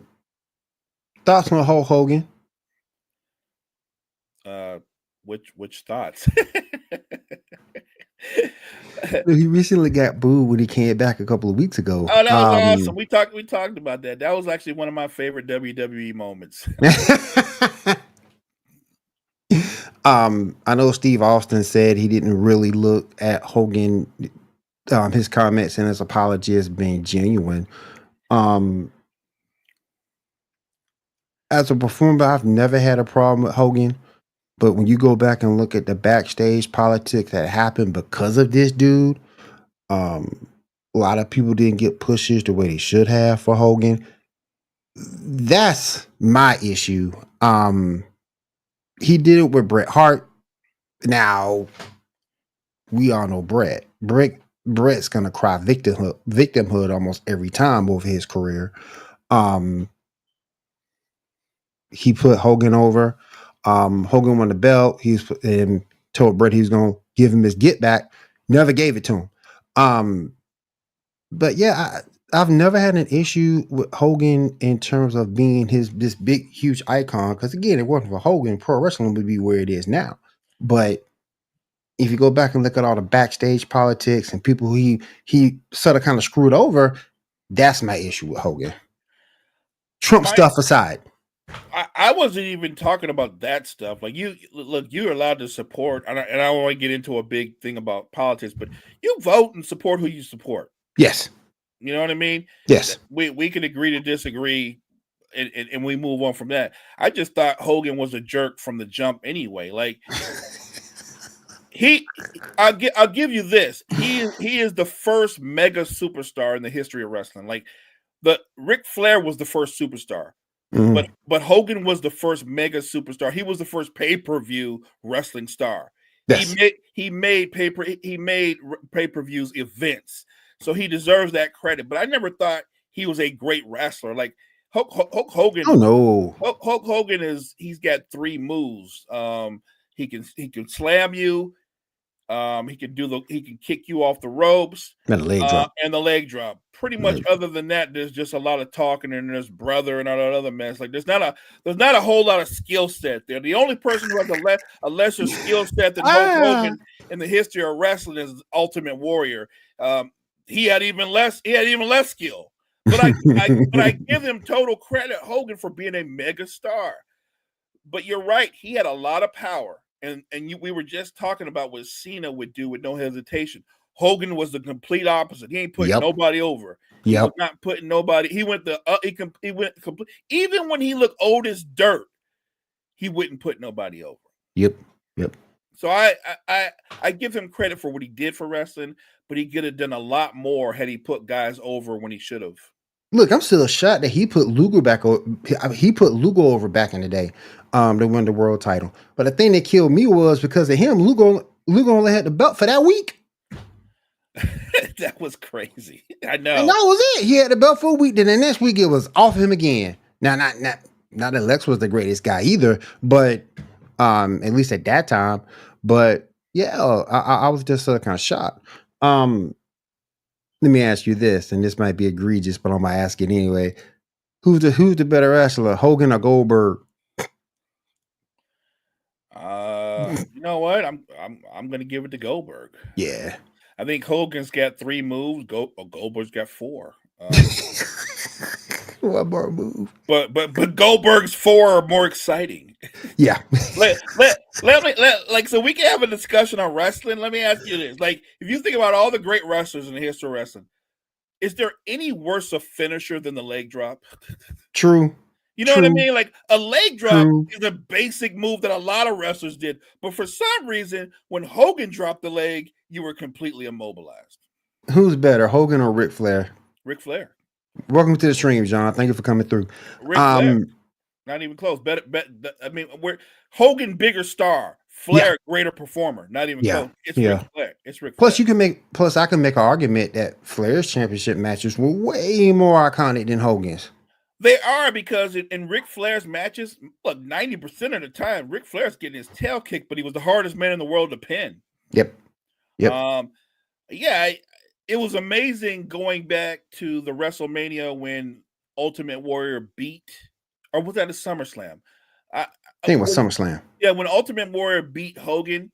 on Hulk Hogan? Which thoughts? He recently got booed when he came back a couple of weeks ago. Oh, that was awesome. We talked about that. That was actually one of my favorite WWE moments. I know Steve Austin said he didn't really look at Hogan, his comments and his apology as being genuine. As a performer, I've never had a problem with Hogan. But when you go back and look at the backstage politics that happened because of this dude, a lot of people didn't get pushes the way they should have for Hogan. That's my issue. He did it with Bret Hart. Now, we all know Bret. Bret's gonna cry victimhood almost every time over his career. He put Hogan over. Hogan won the belt. And told Bret he was gonna give him his get back. Never gave it to him. But yeah, I've never had an issue with Hogan in terms of being this big, huge icon. Because again, it wasn't for Hogan, pro wrestling would be where it is now. But if you go back and look at all the backstage politics and people who he sort of kind of screwed over, that's my issue with Hogan. Trump stuff aside. I wasn't even talking about that stuff. Like you're allowed to support, and I don't want to get into a big thing about politics, but you vote and support who you support. Yes. You know what I mean? Yes. We can agree to disagree, and we move on from that. I just thought Hogan was a jerk from the jump anyway. Like I'll give you this. He is the first mega superstar in the history of wrestling. Like Ric Flair was the first superstar. Mm-hmm. But Hogan was the first mega superstar. He was the first pay-per-view wrestling star. Yes. He made pay-per-views events. So he deserves that credit. But I never thought he was a great wrestler. Like Hulk Hogan. Oh no. Hulk Hogan he's got 3 moves. He can slam you. He can kick you off the ropes. And the leg drop. And the leg drop. Pretty much other than that, there's just a lot of talking and there's brother and all that other mess. Like there's not a whole lot of skill set there. The only person who has a lesser skill set than Hulk Hogan in the history of wrestling is Ultimate Warrior. He had even less skill. But I give him total credit, Hogan, for being a mega star. But you're right, he had a lot of power. And we were just talking about what Cena would do with no hesitation. Hogan was the complete opposite. He ain't putting nobody over. He was not putting nobody. He went complete. Even when he looked old as dirt, he wouldn't put nobody over. Yep. So I give him credit for what he did for wrestling, but he could have done a lot more had he put guys over when he should have. Look, I'm still shocked that he put Luger over back in the day, to win the world title. But the thing that killed me was because of him, Luger only had the belt for that week. That was crazy. I know. And that was it. He had the belt for a week. Then the next week it was off him again. Now, not that Lex was the greatest guy either, but at least at that time. But yeah, I was just kind of shocked. Let me ask you this, and this might be egregious, but I'm gonna ask it anyway. Who's the better wrestler, Hogan or Goldberg? You know what? I'm gonna give it to Goldberg. Yeah. I think Hogan's got 3 moves. Goldberg's got 4. One more move. But Goldberg's 4 are more exciting. Yeah. let me so we can have a discussion on wrestling. Let me ask you this: like, if you think about all the great wrestlers in the history of wrestling, is there any worse a finisher than the leg drop? True. You know what I mean? Like a leg drop is a basic move that a lot of wrestlers did. But for some reason, when Hogan dropped the leg, you were completely immobilized. Who's better, Hogan or Ric Flair? Ric Flair. Welcome to the stream, John. Thank you for coming through. Ric Flair. Not even close. I mean, Hogan bigger star, Flair greater performer. Not even close. It's Ric Flair. It's Ric Flair. I can make an argument that Flair's championship matches were way more iconic than Hogan's. They are, because in Ric Flair's matches, look, 90% of the time, Ric Flair's getting his tail kicked, but he was the hardest man in the world to pin. Yep. Yeah, it was amazing going back to the WrestleMania when Ultimate Warrior beat, or was that a SummerSlam? I think it was SummerSlam. Yeah, when Ultimate Warrior beat Hogan,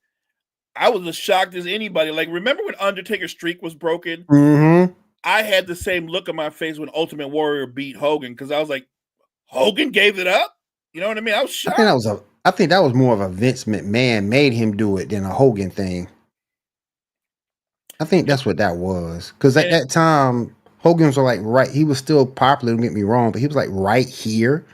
I was as shocked as anybody. Like, remember when Undertaker's streak was broken? Mm-hmm. I had the same look on my face when Ultimate Warrior beat Hogan, because I was like, Hogan gave it up? You know what I mean? I was shocked. I think that was more of a Vince McMahon made him do it than a Hogan thing. I think that's what that was. Because at that time, Hogan's was like he was still popular, don't get me wrong, but he was like right here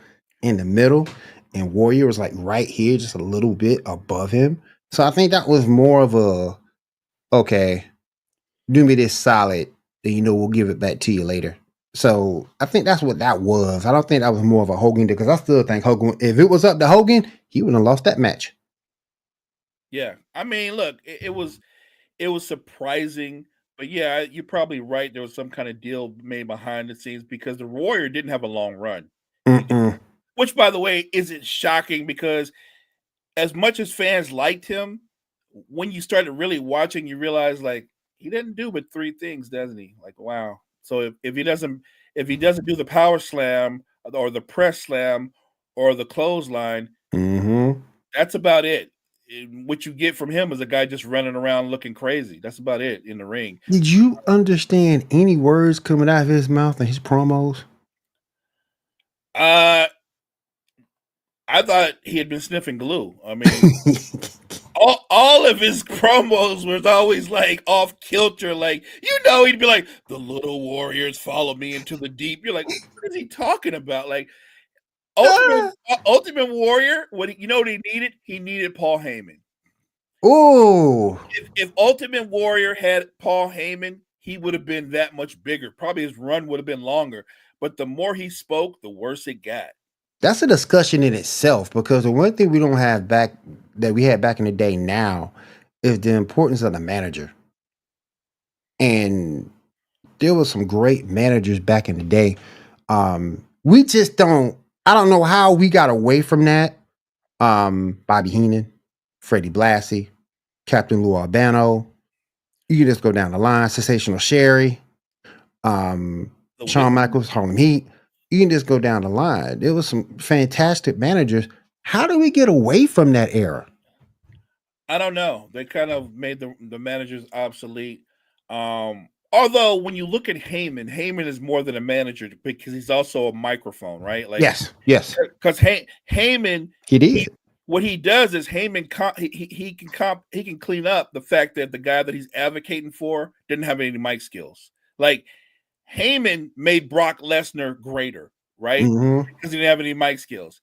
in the middle, and Warrior was like right here, just a little bit above him. So I think that was more of a, okay, do me this solid, then we'll give it back to you later. So I think that's what that was. I don't think that was more of a Hogan, because I still think Hogan, if it was up to Hogan, he would have lost that match. Yeah. I mean, look, it was surprising, but yeah, you're probably right. There was some kind of deal made behind the scenes, because the Warrior didn't have a long run. Which, by the way, isn't shocking, because as much as fans liked him, when you started really watching, you realize, like, he didn't do but 3 things, doesn't he? Like, wow. So if he doesn't do the power slam or the press slam or the clothesline, that's about it. What you get from him is a guy just running around looking crazy. That's about it in the ring. Did you understand any words coming out of his mouth in his promos? I thought he had been sniffing glue. I mean, all of his promos was always like off kilter. Like, he'd be like, "The little warriors follow me into the deep." You're like, what is he talking about? Like, Ultimate Warrior, what he needed? He needed Paul Heyman. Oh, if Ultimate Warrior had Paul Heyman, he would have been that much bigger. Probably his run would have been longer. But the more he spoke, the worse it got. That's a discussion in itself, because the one thing we don't have that we had back in the day now is the importance of the manager. And there was some great managers back in the day. We just I don't know how we got away from that. Bobby Heenan, Freddie Blassie, Captain Lou Albano. You can just go down the line. Sensational Sherry, Shawn Michaels, Harlem Heat. You can just go down the line. There was some fantastic managers. How do we get away from that era? I don't know. They kind of made the managers obsolete. Although when you look at Heyman is more than a manager, because he's also a microphone, right? Like, yes. Because Heyman, he did. What he does is Heyman he can clean up the fact that the guy that he's advocating for didn't have any mic skills. Like, Heyman made Brock Lesnar greater, right? Because he didn't have any mic skills.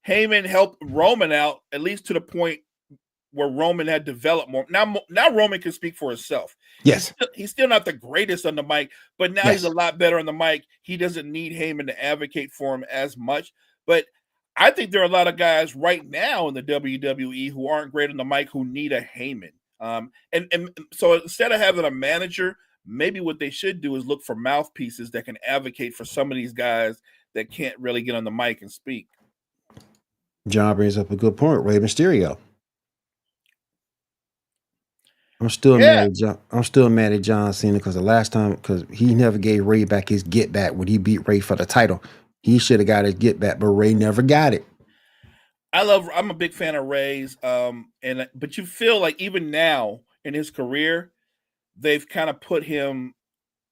Heyman helped Roman out, at least to the point where Roman had developed more. Now Roman can speak for himself. Yes. He's still not the greatest on the mic, but now he's a lot better on the mic. He doesn't need Heyman to advocate for him as much. But I think there are a lot of guys right now in the WWE who aren't great on the mic who need a Heyman. And so instead of having a manager, maybe what they should do is look for mouthpieces that can advocate for some of these guys that can't really get on the mic and speak. John brings up a good point. Rey Mysterio. I'm still mad at John Cena, because the last time, because he never gave Rey back his get back when he beat Rey for the title. He should have got his get back, but Rey never got it. I'm a big fan of Rey's, but you feel like even now in his career, they've kind of put him,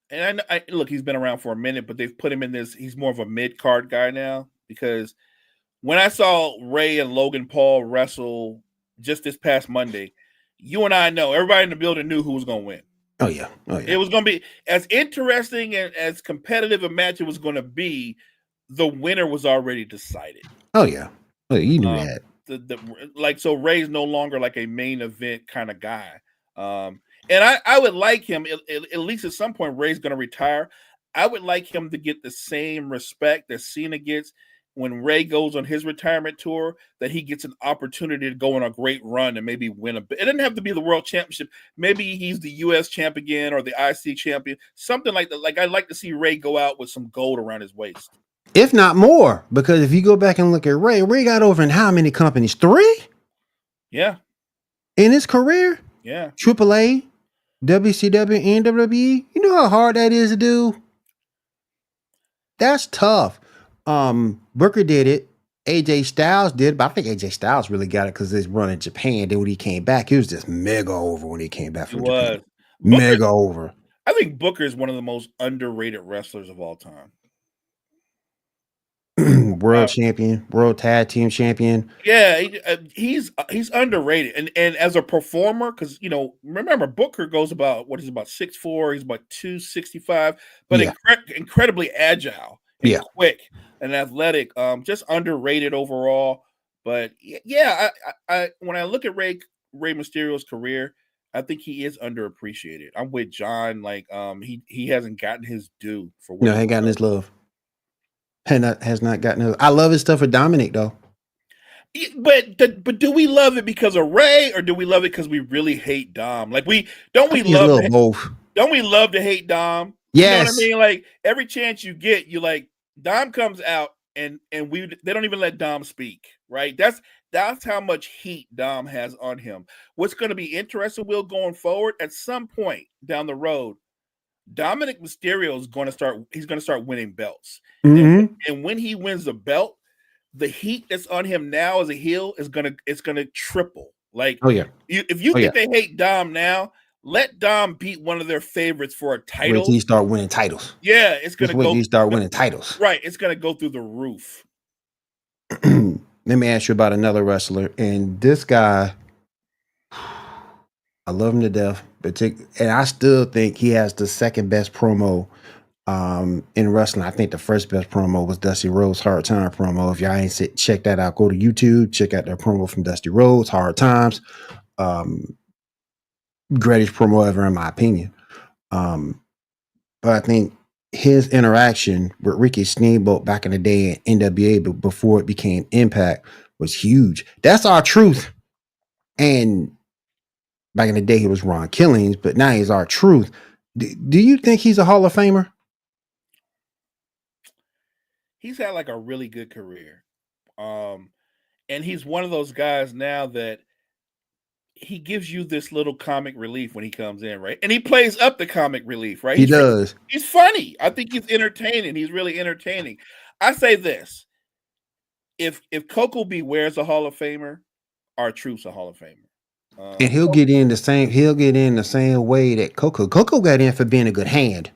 and I look, he's been around for a minute, but they've put him in this. He's more of a mid-card guy now, because when I saw Rey and Logan Paul wrestle just this past Monday, you and I know, everybody in the building knew who was going to win. Oh yeah. It was going to be as interesting and as competitive a match it was going to be. The winner was already decided. Oh yeah. Oh, you knew that. So Rey's no longer like a main event kind of guy. And I would like him, at least at some point, Rey's going to retire. I would like him to get the same respect that Cena gets when Rey goes on his retirement tour, that he gets an opportunity to go on a great run and maybe win it doesn't have to be the world championship. Maybe he's the U.S. champ again, or the IC champion, something like that. Like, I'd like to see Rey go out with some gold around his waist. if not more. Because if you go back and look at Ray got over in how many companies? 3 Yeah, in his career. yeah. AAA, WCW, and WWE. You know how hard that is to do. That's tough. Booker did it. AJ Styles did, but I think AJ Styles really got it because he's running Japan. Then when he came back, he was just mega over when he came back He from was. Japan. Mega over. I think Booker is one of the most underrated wrestlers of all time. World champion, world tag team champion. Yeah, he's underrated, and as a performer, because remember Booker goes about 6'4", he's about 265, but Yeah. incredibly agile and Yeah. quick and athletic. Just underrated overall. But yeah, I when I look at Rey Mysterio's career, I think he is underappreciated. I'm with John. Like he hasn't gotten his due for what No, he ain't gotten his love. Has not gotten his. I love his stuff with Dominic though. But do we love it because of Ray, or do we love it because we really hate Dom? Like don't we love to hate Dom? Yes. You know what I mean? Like every chance you get, you like Dom comes out and they don't even let Dom speak, right? That's how much heat Dom has on him. What's going to be interesting, Will, going forward, at some point down the road, Dominic Mysterio is going to start winning belts. Mm-hmm. And when he wins the belt, the heat that's on him now as a heel is gonna triple. Like, oh yeah, if you think they hate Dom now, let Dom beat one of their favorites for a title. Wait till he start winning titles. Yeah, it's gonna go. He start winning titles. Right, it's gonna go through the roof. Let me ask you about another wrestler, and this guy, I love him to death, and I still think he has the second best promo in wrestling. I think the first best promo was Dusty Rhodes' Hard Time promo. If y'all ain't check that out, go to YouTube, check out that promo from Dusty Rhodes, Hard Times. Greatest promo ever in my opinion. But I think his interaction with Ricky Steamboat back in the day in NWA, but before it became Impact, was huge. That's R-Truth. And back in the day, he was Ron Killings, but now he's R-Truth. Do you think he's a Hall of Famer? He's had like a really good career. And he's one of those guys now that he gives you this little comic relief when he comes in, right? And he plays up the comic relief, right? He does. He's funny. I think he's entertaining. He's really entertaining. I say this. If Coco Beware's a Hall of Famer, R-Truth's a Hall of Famer. And he'll get in the same way that Coco got in for being a good hand.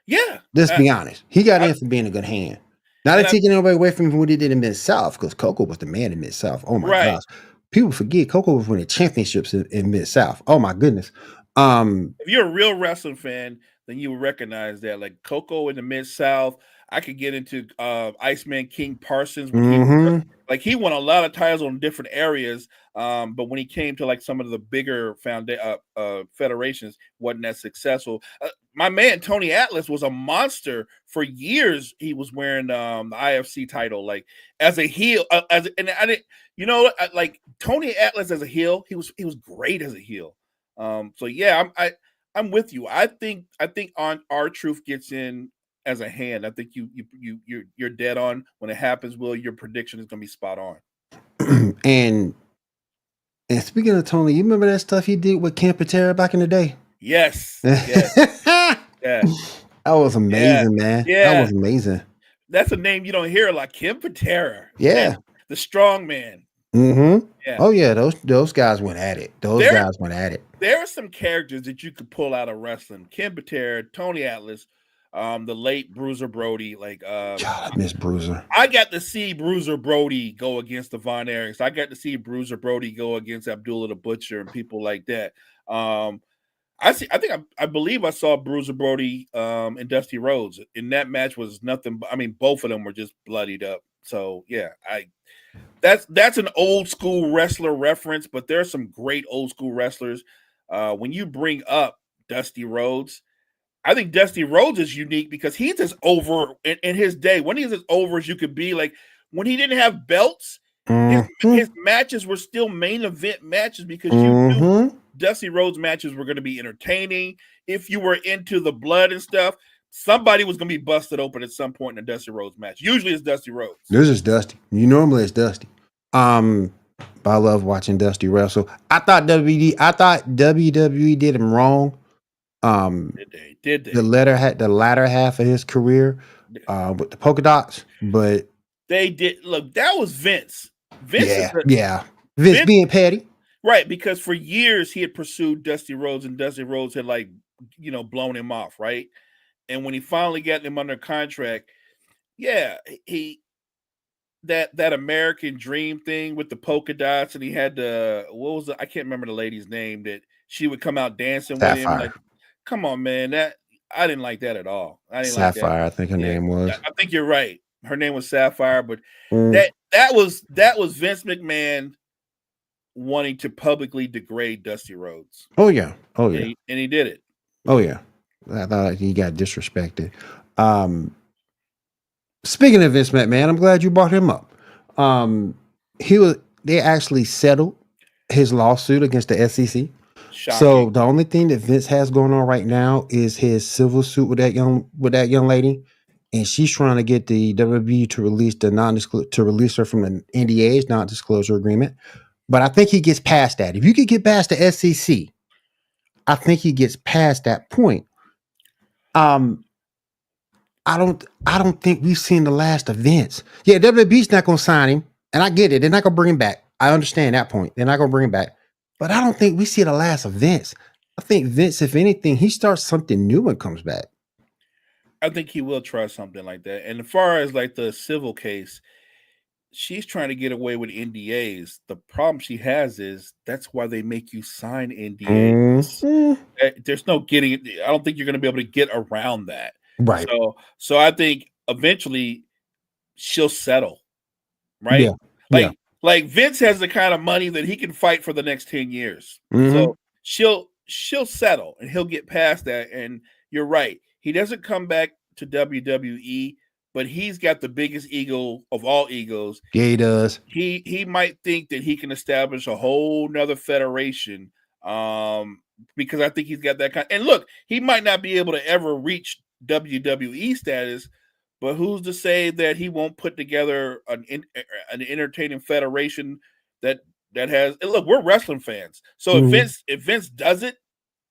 Yeah. Let's be honest. He got in for being a good hand. Not taking anybody away from what he did in Mid-South, because Coco was the man in Mid-South. Oh my gosh. People forget Coco was winning championships in Mid-South. Oh my goodness. If you're a real wrestling fan, then you will recognize that. Like Coco in the Mid-South, I could get into Iceman King Parsons. He won a lot of titles on different areas, but when he came to like some of the bigger federations, wasn't that successful. My man Tony Atlas was a monster for years. He was wearing the IFC title, like as a heel. Like Tony Atlas as a heel, he was great as a heel. So yeah, I'm with you. I think on R-Truth gets in as a hand. I think you're dead on when it happens. Will, your prediction is going to be spot on. And speaking of Tony, you remember that stuff he did with Ken Patera back in the day? Yes. Yeah. That was amazing, man. Yeah. That was amazing. That's a name you don't hear a lot. Ken Patera. Yeah. The strong man. Mm-hmm. Yeah. Oh yeah, those guys went at it. There are some characters that you could pull out of wrestling. Ken Patera, Tony Atlas, the late Bruiser Brody. Like God, I miss Bruiser. I got to see Bruiser Brody go against the Von Erichs. I got to see Bruiser Brody go against Abdullah the Butcher and people like that. I believe I saw Bruiser Brody and Dusty Rhodes. And that match was nothing but, I mean, both of them were just bloodied up. So yeah, that's an old school wrestler reference, but there are some great old school wrestlers. When you bring up Dusty Rhodes, I think Dusty Rhodes is unique because he's as over in his day. When he's as over as you could be, like when he didn't have belts, his matches were still main event matches because you knew Dusty Rhodes matches were going to be entertaining. If you were into the blood and stuff, somebody was going to be busted open at some point in a Dusty Rhodes match. Usually it's Dusty Rhodes. This is Dusty. Normally it's Dusty. But I love watching Dusty wrestle. I thought WWE did him wrong. Did they? The latter half of his career with the polka dots, but they did. Look, that was Vince. Vince being petty. Right, because for years he had pursued Dusty Rhodes, and Dusty Rhodes had blown him off, right? And when he finally got him under contract, that American Dream thing with the polka dots, and he had I can't remember the lady's name that she would come out dancing with him. Like, come on, man, I didn't like that at all. I didn't Sapphire, like that. I think her name was. I think you're right. Her name was Sapphire, but that was Vince McMahon wanting to publicly degrade Dusty Rhodes. Oh yeah. And he did it. Oh yeah. I thought he got disrespected. Speaking of Vince McMahon, I'm glad you brought him up. They actually settled his lawsuit against the SEC. Shocking. So the only thing that Vince has going on right now is his civil suit with that young lady, and she's trying to get the WWE to release release her from the NDA's non-disclosure agreement. But I think he gets past that. If you could get past the SEC, I think he gets past that point. I don't think we've seen the last of Vince. Yeah, WWE's not going to sign him, and I get it. They're not going to bring him back. I understand that point. They're not going to bring him back. But I don't think we see the last of Vince. I think Vince, if anything, he starts something new and comes back. I think he will try something like that. And as far as the civil case, she's trying to get away with NDAs. The problem she has is that's why they make you sign NDAs. Mm-hmm. There's no getting it. I don't think you're going to be able to get around that. Right. So I think eventually she'll settle. Right. Yeah. Like Vince has the kind of money that he can fight for the next 10 years. Mm-hmm. So she'll settle and he'll get past that. And you're right. He doesn't come back to WWE, but he's got the biggest ego of all egos. Yeah, he does. He might think that he can establish a whole nother federation because I think he's got that kind. And look, he might not be able to ever reach WWE status, but who's to say that he won't put together an entertaining federation that has? And look, we're wrestling fans, so if Vince does it,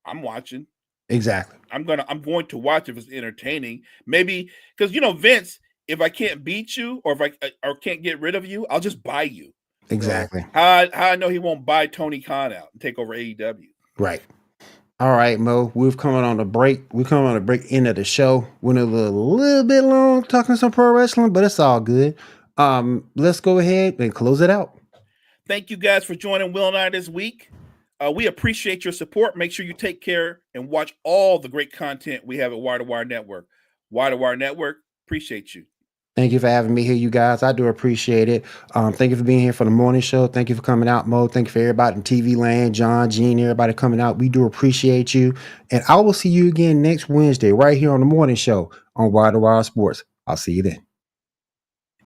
I'm watching. Exactly. I'm going to watch if it's entertaining. Maybe because Vince, if I can't beat you or if I can't get rid of you, I'll just buy you. Exactly. So how I know he won't buy Tony Khan out and take over AEW. Right. All right, Mo. We've come on the break. We come on the break end of the show. Went a little bit long talking some pro wrestling, but it's all good. Let's go ahead and close it out. Thank you guys for joining Will and I this week. We appreciate your support. Make sure you take care and watch all the great content we have at Wire to Wire Network. Wire to Wire Network, appreciate you. Thank you for having me here, you guys. I do appreciate it. Thank you for being here for the morning show. Thank you for coming out, Mo. Thank you for everybody in TV land, John, Gene, everybody coming out. We do appreciate you. And I will see you again next Wednesday right here on the morning show on Wire to Wire Sports. I'll see you then.